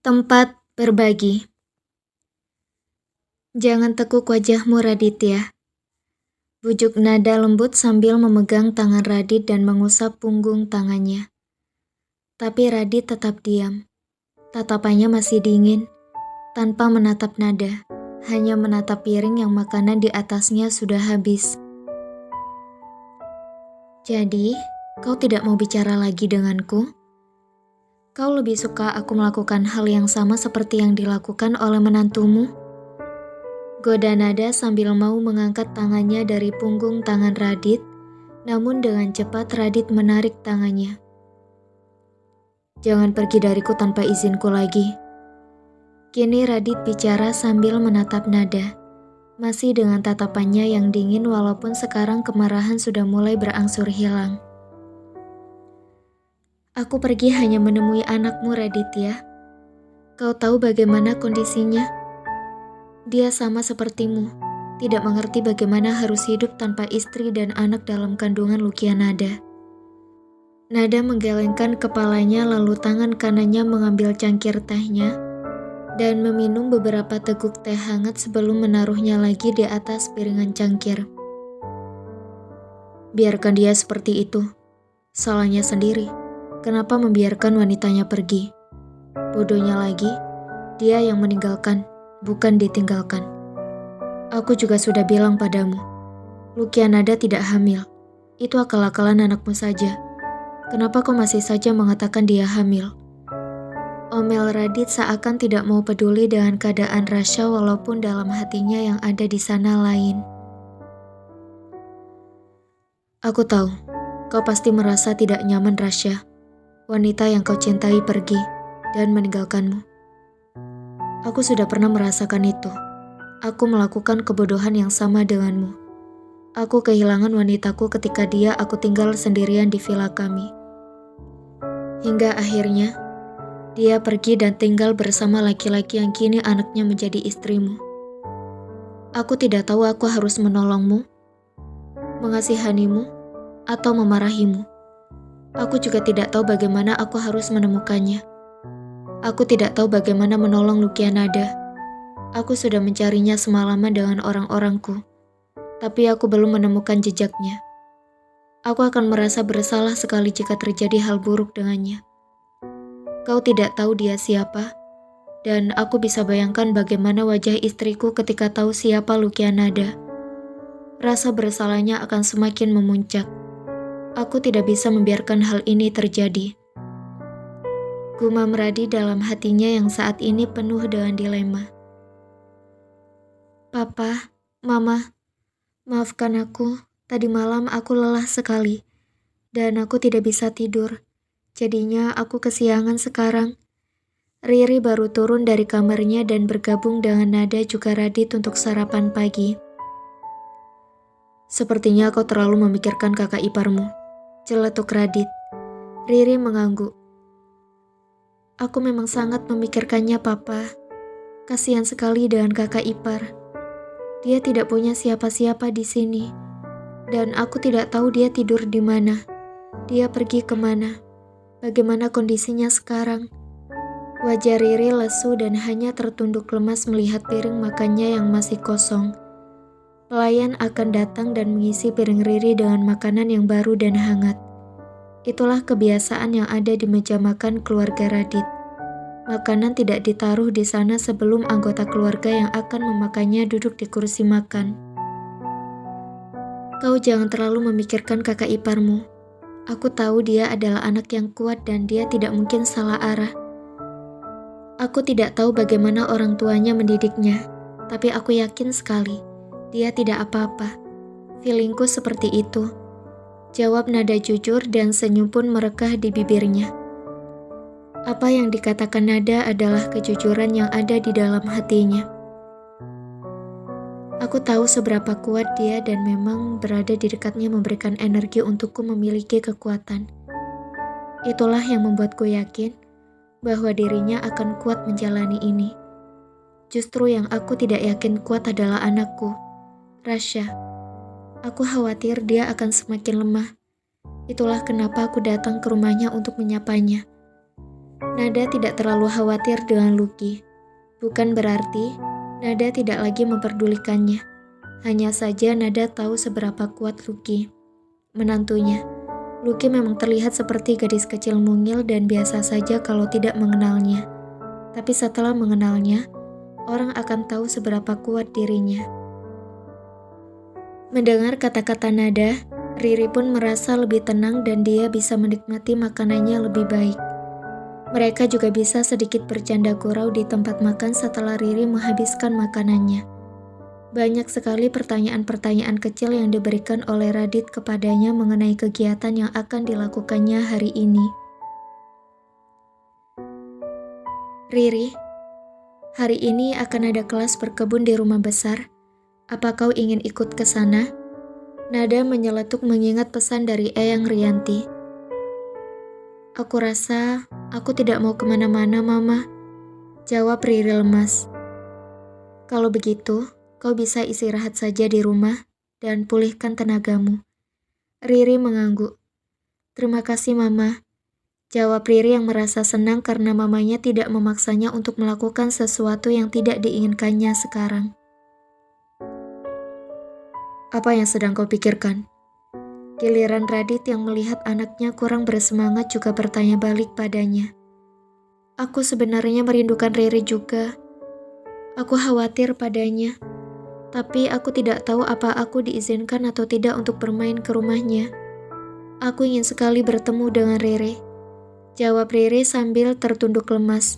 Tempat berbagi. Jangan tekuk wajahmu, Raditya. Bujuk nada lembut sambil memegang tangan Radit dan mengusap punggung tangannya. Tapi Radit tetap diam. Tatapannya masih dingin, tanpa menatap nada, hanya menatap piring yang makanan di atasnya sudah habis. Jadi, kau tidak mau bicara lagi denganku? Kau lebih suka aku melakukan hal yang sama seperti yang dilakukan oleh menantumu? Goda nada sambil mau mengangkat tangannya dari punggung tangan Radit, namun dengan cepat Radit menarik tangannya. Jangan pergi dariku tanpa izinku lagi. Kini Radit bicara sambil menatap nada, masih dengan tatapannya yang dingin walaupun sekarang kemarahan sudah mulai berangsur hilang. Aku pergi hanya menemui anakmu, Raditya. Kau tahu bagaimana kondisinya? Dia sama sepertimu, tidak mengerti bagaimana harus hidup tanpa istri dan anak dalam kandungan Lukianada. Nada menggelengkan kepalanya lalu tangan kanannya mengambil cangkir tehnya dan meminum beberapa teguk teh hangat sebelum menaruhnya lagi di atas piringan cangkir. Biarkan dia seperti itu. Salahnya sendiri. Kenapa membiarkan wanitanya pergi? Bodohnya lagi, dia yang meninggalkan, bukan ditinggalkan. Aku juga sudah bilang padamu, Lukianada tidak hamil. Itu akal-akalan anakmu saja. Kenapa kau masih saja mengatakan dia hamil? Omel Radit seakan tidak mau peduli dengan keadaan Rasya walaupun dalam hatinya yang ada di sana lain. Aku tahu, kau pasti merasa tidak nyaman Rasya. Wanita yang kau cintai pergi dan meninggalkanmu. Aku sudah pernah merasakan itu. Aku melakukan kebodohan yang sama denganmu. Aku kehilangan wanitaku ketika aku tinggal sendirian di villa kami. Hingga akhirnya, dia pergi dan tinggal bersama laki-laki yang kini anaknya menjadi istrimu. Aku tidak tahu aku harus menolongmu, mengasihanimu, atau memarahimu. Aku juga tidak tahu bagaimana aku harus menemukannya. Aku tidak tahu bagaimana menolong Lukianada. Aku sudah mencarinya semalaman dengan orang-orangku, tapi aku belum menemukan jejaknya. Aku akan merasa bersalah sekali jika terjadi hal buruk dengannya. Kau tidak tahu dia siapa, dan aku bisa bayangkan bagaimana wajah istriku ketika tahu siapa Lukianada. Rasa bersalahnya akan semakin memuncak. Aku tidak bisa membiarkan hal ini terjadi. Gumam Radit dalam hatinya yang saat ini penuh dengan dilema. Papa, Mama, maafkan aku. Tadi malam aku lelah sekali, dan aku tidak bisa tidur. Jadinya aku kesiangan sekarang. Riri baru turun dari kamarnya dan bergabung dengan Nada juga Radit untuk sarapan pagi. Sepertinya kau terlalu memikirkan kakak iparmu, celetuk Radit. Riri mengangguk. Aku memang sangat memikirkannya, Papa. Kasihan sekali dengan kakak ipar. Dia tidak punya siapa-siapa di sini, dan aku tidak tahu dia tidur di mana. Dia pergi kemana? Bagaimana kondisinya sekarang? Wajah Riri lesu dan hanya tertunduk lemas melihat piring makannya yang masih kosong. Pelayan akan datang dan mengisi piring Riri dengan makanan yang baru dan hangat. Itulah kebiasaan yang ada di meja makan keluarga Radit. Makanan tidak ditaruh di sana sebelum anggota keluarga yang akan memakannya duduk di kursi makan. Kau jangan terlalu memikirkan kakak iparmu. Aku tahu dia adalah anak yang kuat dan dia tidak mungkin salah arah. Aku tidak tahu bagaimana orang tuanya mendidiknya, tapi aku yakin sekali dia tidak apa-apa. Feelingku seperti itu. Jawab Nada jujur dan senyum pun merekah di bibirnya. Apa yang dikatakan Nada adalah kejujuran yang ada di dalam hatinya. Aku tahu seberapa kuat dia dan memang berada di dekatnya memberikan energi untukku memiliki kekuatan. Itulah yang membuatku yakin bahwa dirinya akan kuat menjalani ini. Justru yang aku tidak yakin kuat adalah anakku, Rasya. Aku khawatir dia akan semakin lemah. Itulah kenapa aku datang ke rumahnya untuk menyapanya. Nada tidak terlalu khawatir dengan Lucky. Bukan berarti Nada tidak lagi memperdulikannya. Hanya saja Nada tahu seberapa kuat Lucky, menantunya. Lucky memang terlihat seperti gadis kecil mungil dan biasa saja kalau tidak mengenalnya. Tapi setelah mengenalnya, orang akan tahu seberapa kuat dirinya. Mendengar kata-kata Nada, Riri pun merasa lebih tenang dan dia bisa menikmati makanannya lebih baik. Mereka juga bisa sedikit bercanda gurau di tempat makan setelah Riri menghabiskan makanannya. Banyak sekali pertanyaan-pertanyaan kecil yang diberikan oleh Radit kepadanya mengenai kegiatan yang akan dilakukannya hari ini. Riri, hari ini akan ada kelas berkebun di rumah besar. Apa kau ingin ikut ke sana? Nada menyeletuk mengingat pesan dari Eyang Rianti. Aku rasa aku tidak mau kemana-mana, Mama. Jawab Riri lemas. Kalau begitu, kau bisa istirahat saja di rumah dan pulihkan tenagamu. Riri mengangguk. Terima kasih, Mama. Jawab Riri yang merasa senang karena mamanya tidak memaksanya untuk melakukan sesuatu yang tidak diinginkannya sekarang. Apa yang sedang kau pikirkan? Giliran Radit yang melihat anaknya kurang bersemangat juga bertanya balik padanya. Aku sebenarnya merindukan Riri juga. Aku khawatir padanya. Tapi aku tidak tahu apa aku diizinkan atau tidak untuk bermain ke rumahnya. Aku ingin sekali bertemu dengan Riri. Jawab Riri sambil tertunduk lemas.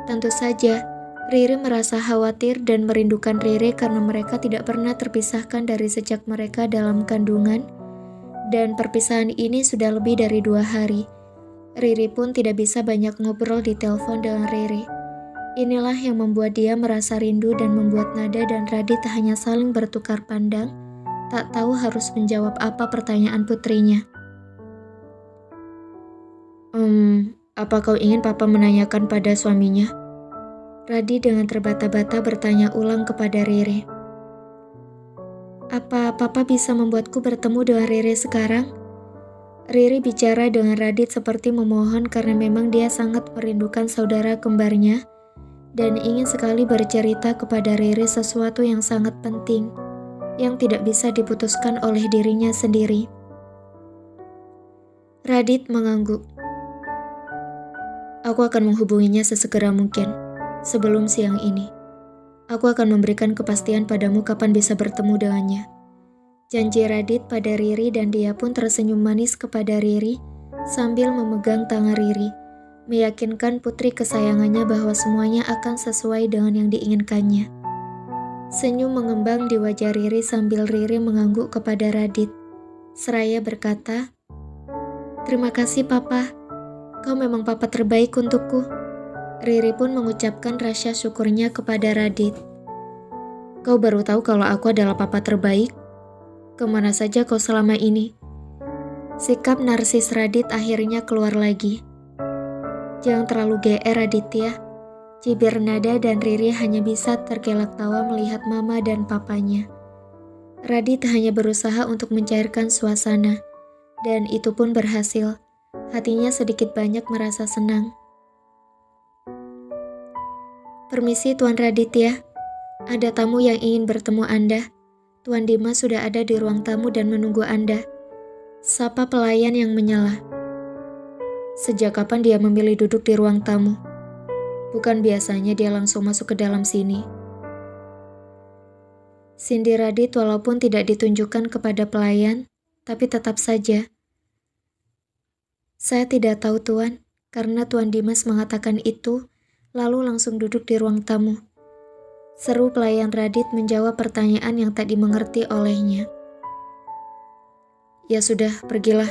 Tentu saja, Riri merasa khawatir dan merindukan Riri karena mereka tidak pernah terpisahkan dari sejak mereka dalam kandungan. Dan perpisahan ini sudah lebih dari 2 hari. Riri pun tidak bisa banyak ngobrol di telepon dengan Riri. Inilah yang membuat dia merasa rindu dan membuat Nada dan Radit hanya saling bertukar pandang, tak tahu harus menjawab apa pertanyaan putrinya. Apa kau ingin Papa menanyakan pada suaminya? Radit dengan terbata-bata bertanya ulang kepada Riri. Apa Papa bisa membuatku bertemu dengan Riri sekarang? Riri bicara dengan Radit seperti memohon karena memang dia sangat merindukan saudara kembarnya dan ingin sekali bercerita kepada Riri sesuatu yang sangat penting yang tidak bisa diputuskan oleh dirinya sendiri. Radit mengangguk. Aku akan menghubunginya sesegera mungkin, sebelum siang ini. Aku akan memberikan kepastian padamu kapan bisa bertemu dengannya. Janji Radit pada Riri dan dia pun tersenyum manis kepada Riri sambil memegang tangan Riri, meyakinkan putri kesayangannya bahwa semuanya akan sesuai dengan yang diinginkannya. Senyum mengembang di wajah Riri sambil Riri mengangguk kepada Radit. Seraya berkata, Terima kasih Papa, kau memang Papa terbaik untukku. Riri pun mengucapkan rasa syukurnya kepada Radit. Kau baru tahu kalau aku adalah Papa terbaik? Kemana saja kau selama ini? Sikap narsis Radit akhirnya keluar lagi. Jangan terlalu GR Raditya. Cibir Nada dan Riri hanya bisa tergelak tawa melihat Mama dan Papanya. Radit hanya berusaha untuk mencairkan suasana, dan itu pun berhasil. Hatinya sedikit banyak merasa senang. Permisi Tuan Raditya, ada tamu yang ingin bertemu Anda. Tuan Dimas sudah ada di ruang tamu dan menunggu Anda. Sapa pelayan yang menyela. Sejak kapan dia memilih duduk di ruang tamu? Bukan biasanya dia langsung masuk ke dalam sini. Sindir Radit walaupun tidak ditunjukkan kepada pelayan, tapi tetap saja. Saya tidak tahu Tuan, karena Tuan Dimas mengatakan itu, lalu langsung duduk di ruang tamu. Seru pelayan Radit menjawab pertanyaan yang tak dimengerti olehnya. Ya sudah, pergilah.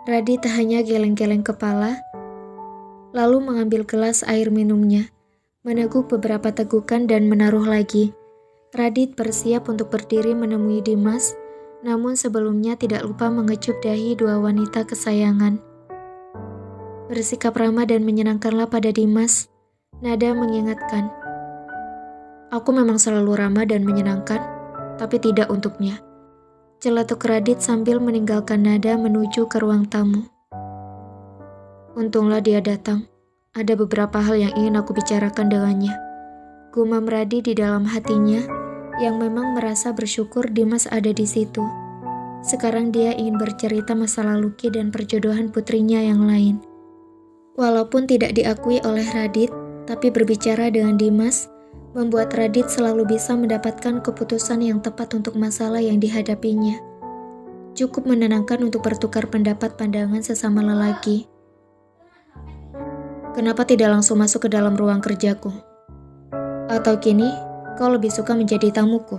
Radit hanya geleng-geleng kepala, lalu mengambil gelas air minumnya, meneguk beberapa tegukan dan menaruh lagi. Radit bersiap untuk berdiri menemui Dimas, namun sebelumnya tidak lupa mengecup dahi dua wanita kesayangan. Bersikap ramah dan menyenangkanlah pada Dimas, Nada mengingatkan. Aku memang selalu ramah dan menyenangkan, tapi tidak untuknya. Celetuk Radit sambil meninggalkan Nada menuju ke ruang tamu. Untunglah dia datang. Ada beberapa hal yang ingin aku bicarakan dengannya. Gumam Radi di dalam hatinya yang memang merasa bersyukur Dimas ada di situ. Sekarang dia ingin bercerita masa lalu Ki dan perjodohan putrinya yang lain. Walaupun tidak diakui oleh Radit, tapi berbicara dengan Dimas membuat Radit selalu bisa mendapatkan keputusan yang tepat untuk masalah yang dihadapinya. Cukup menenangkan untuk bertukar pendapat pandangan sesama lelaki. Kenapa tidak langsung masuk ke dalam ruang kerjaku? Atau kini, kau lebih suka menjadi tamuku?